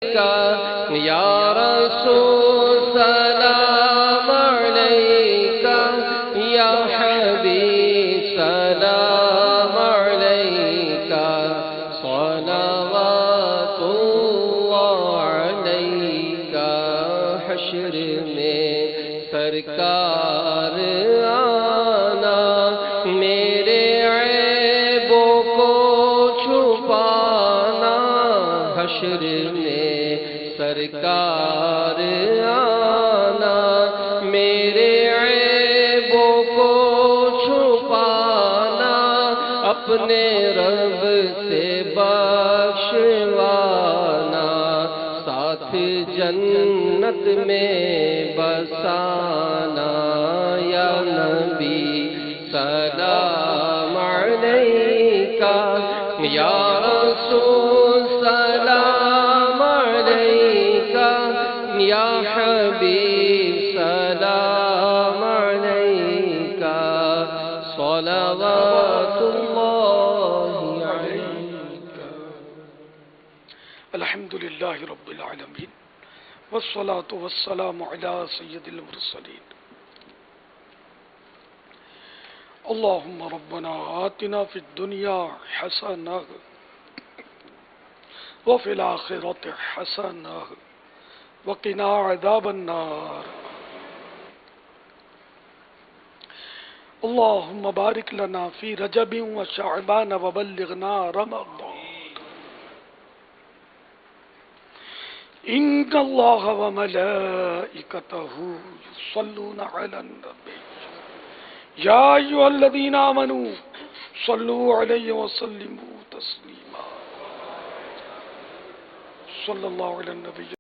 یا رسول سلام علیکہ، یا حبیب سلام علیکہ، صلوات اللہ علیکہ۔ حشر میں سرکار آنا، میرے عیبوں کو چھپانا، حشر میں سرکار آنا، میرے عیبوں کو چھپانا، اپنے رب سے بخشوانا، ساتھ جنت میں بسانا۔ یا نبی سلام علیکہ، یا رسول سلام علیکہ، یا حبیب سلام علیکہ، صلوات اللہ علیکہ۔ الحمدللہ رب العالمین، والصلاة والسلام علی سید المرسلین۔ اللہم ربنا آتنا فی الدنیا حسنہ وفی الآخرۃ حسنہ وقنا عذاب النار۔ اللہم بارک لنا فی رجب وشعبان وبلغنا رمضان۔ ان اللہ وملائکتہ یصلون علی النبی یا ایھا الذین آمنوا صلوا علیہ وسلموا تسلیما۔ صلی اللہ علی النبی